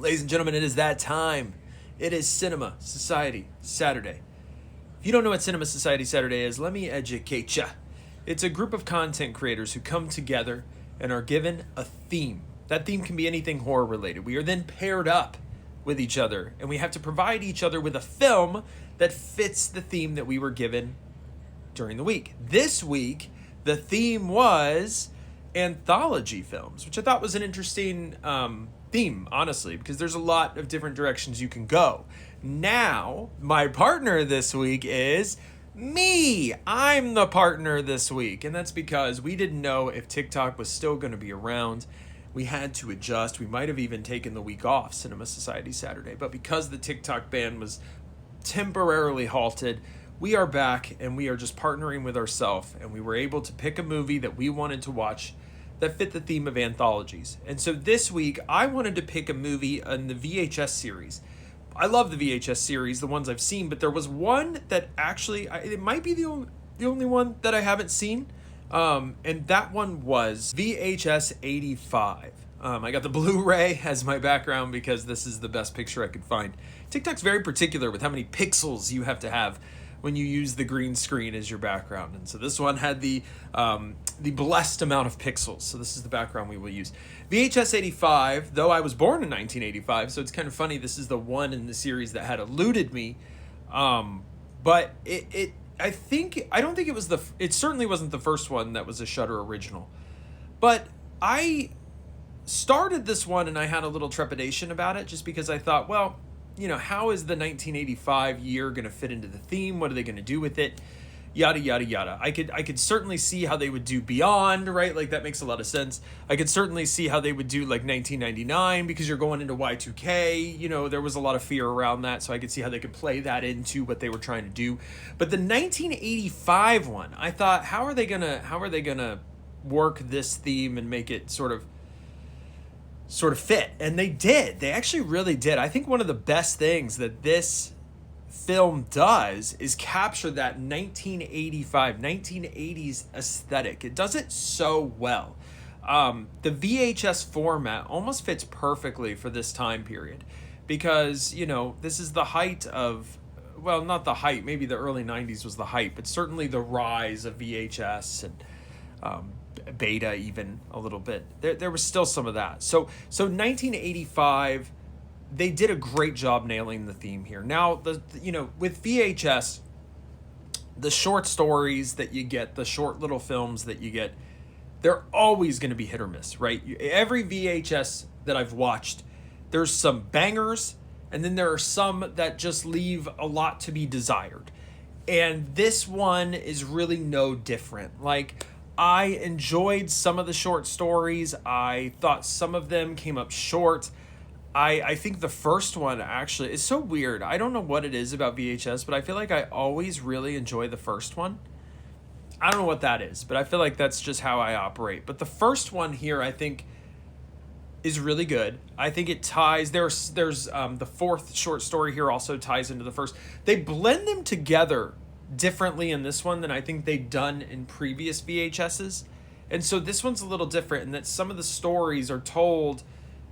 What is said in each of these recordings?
Ladies and gentlemen, it is that time. It is Cinema Society Saturday. If you don't know what Cinema Society Saturday is, let me educate ya. It's a group of content creators who come together and are given a theme. That theme can be anything horror related. We are then paired up with each other, and we have to provide each other with a film that fits the theme that we were given during the week. This week, the theme was anthology films, which I thought was an interesting theme, honestly, because there's a lot of different directions you can go. Now, my partner this week is me. I'm the partner this week, and that's because we didn't know if TikTok was still going to be around. We had to adjust. We might have even taken the week off, Cinema Society Saturday, but because the TikTok ban was temporarily halted, we are back and we are just partnering with ourselves, and we were able to pick a movie that we wanted to watch that fit the theme of anthologies. And so this week, I wanted to pick a movie in the VHS series. I love the VHS series, the ones I've seen, but there was one that actually, it might be the only one that I haven't seen, and that one was VHS 85. I got the Blu-ray as my background because this is the best picture I could find. TikTok's very particular with how many pixels you have to have when you use the green screen as your background. And so this one had the blessed amount of pixels. So this is the background we will use. VHS 85, though I was born in 1985, so it's kind of funny. This is the one in the series that had eluded me. But it I don't think it was it certainly wasn't the first one that was a Shudder original. But I started this one and I had a little trepidation about it just because I thought, well, you know, how is the 1985 year going to fit into the theme? What are they going to do with it? Yada, yada, yada. I could certainly see how they would do Beyond, right? Like, that makes a lot of sense. I could certainly see how they would do, like, 1999 because you're going into Y2K. You know, there was a lot of fear around that, so I could see how they could play that into what they were trying to do. But the 1985 one, I thought, how are they gonna work this theme and make it sort of fit? And they did. They actually really did. I think one of the best things that this film does is capture that 1980s aesthetic. It does it so well. The VHS format almost fits perfectly for this time period because, you know, this is the height of, well, not the height, maybe the early 90s was the height, but certainly the rise of VHS and beta even a little bit. There was still some of that. So 1985, they did a great job nailing the theme here. Now, with VHS, the short stories that you get, the short little films that you get, they're always going to be hit or miss, right? Every VHS that I've watched, there's some bangers, and then there are some that just leave a lot to be desired. And this one is really no different. Like, I enjoyed some of the short stories. I thought some of them came up short. I think the first one actually is so weird. I don't know what it is about VHS, but I feel like I always really enjoy the first one. I don't know what that is, but I feel like that's just how I operate. But the first one here, I think, is really good. I think it ties. There's the fourth short story here also ties into the first. They blend them together differently in this one than I think they've done in previous VHSs. And so this one's a little different in that some of the stories are told,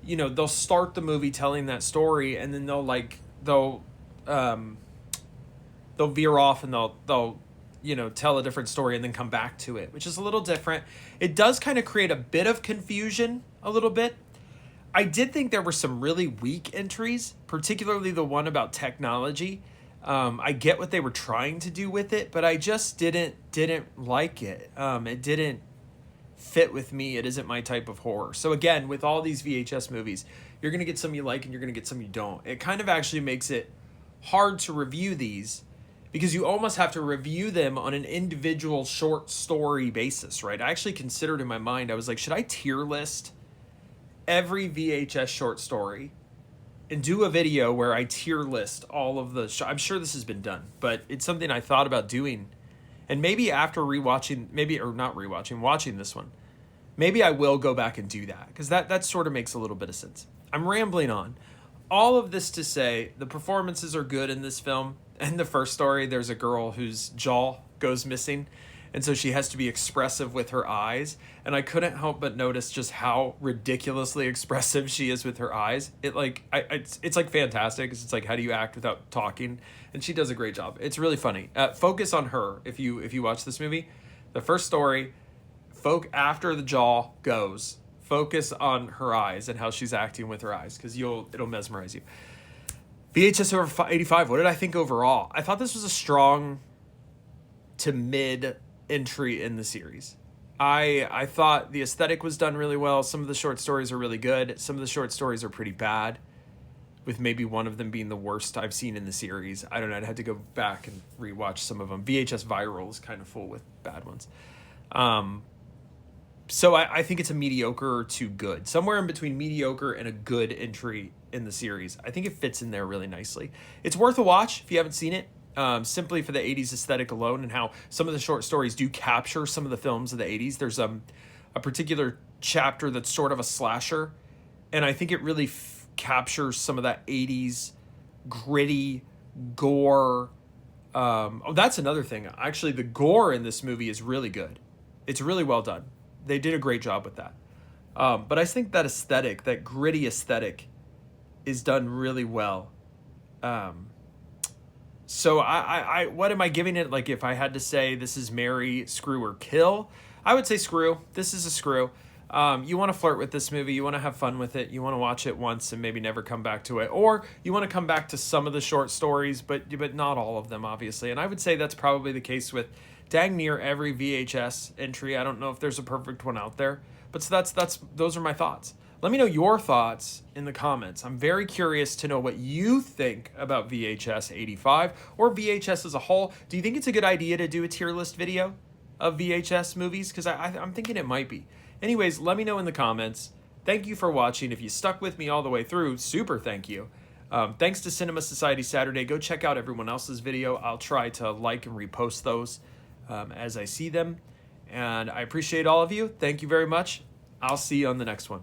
you know, they'll start the movie telling that story and then they'll veer off and they'll you know, tell a different story and then come back to it, which is a little different. It does kind of create a bit of confusion a little bit. I did think there were some really weak entries, particularly the one about technology. I get what they were trying to do with it, but I just didn't like it. It didn't fit with me. It isn't my type of horror. So again, with all these VHS movies, you're going to get some you like and you're going to get some you don't. It kind of actually makes it hard to review these because you almost have to review them on an individual short story basis, right? I actually considered in my mind, I was like, should I tier list every VHS short story and do a video where I tier list all of the I'm sure this has been done, but it's something I thought about doing. And maybe after watching this one, maybe I will go back and do that because that sort of makes a little bit of sense. I'm rambling on. All of this to say, the performances are good in this film. In the first story, there's a girl whose jaw goes missing. and so she has to be expressive with her eyes. And I couldn't help but notice just how ridiculously expressive she is with her eyes. It's like fantastic. It's like, how do you act without talking? And she does a great job. It's really funny. Focus on her if you watch this movie. The first story, after the jaw goes, focus on her eyes and how she's acting with her eyes, because it'll mesmerize you. VHS over 85. What did I think overall? I thought this was a strong to mid entry in the series. I thought the aesthetic was done really well. Some of the short stories are really good. Some of the short stories are pretty bad, with maybe one of them being the worst I've seen in the series. I don't know. I'd have to go back and rewatch some of them. VHS Viral is kind of full with bad ones. So I think it's a mediocre to good. Somewhere in between mediocre and a good entry in the series. I think it fits in there really nicely. It's worth a watch if you haven't seen it, simply for the 80s aesthetic alone and how some of the short stories do capture some of the films of the 80s. There's a particular chapter that's sort of a slasher, and I think it really captures some of that 80s gritty gore. That's another thing. Actually, the gore in this movie is really good. It's really well done. They did a great job with that. But I think that aesthetic, that gritty aesthetic, is done really well. So I what am I giving it? Like, if I had to say this is marry, screw, or kill, I would say screw. This is a screw. You want to flirt with this movie. You want to have fun with it. You want to watch it once and maybe never come back to it. Or you want to come back to some of the short stories, but not all of them, obviously. And I would say that's probably the case with dang near every VHS entry. I don't know if there's a perfect one out there. But so those are my thoughts. Let me know your thoughts in the comments. I'm very curious to know what you think about VHS 85 or VHS as a whole. Do you think it's a good idea to do a tier list video of VHS movies? Because I'm thinking it might be. Anyways, let me know in the comments. Thank you for watching. If you stuck with me all the way through, super thank you. Thanks to Cinema Society Saturday. Go check out everyone else's video. I'll try to like and repost those as I see them. And I appreciate all of you. Thank you very much. I'll see you on the next one.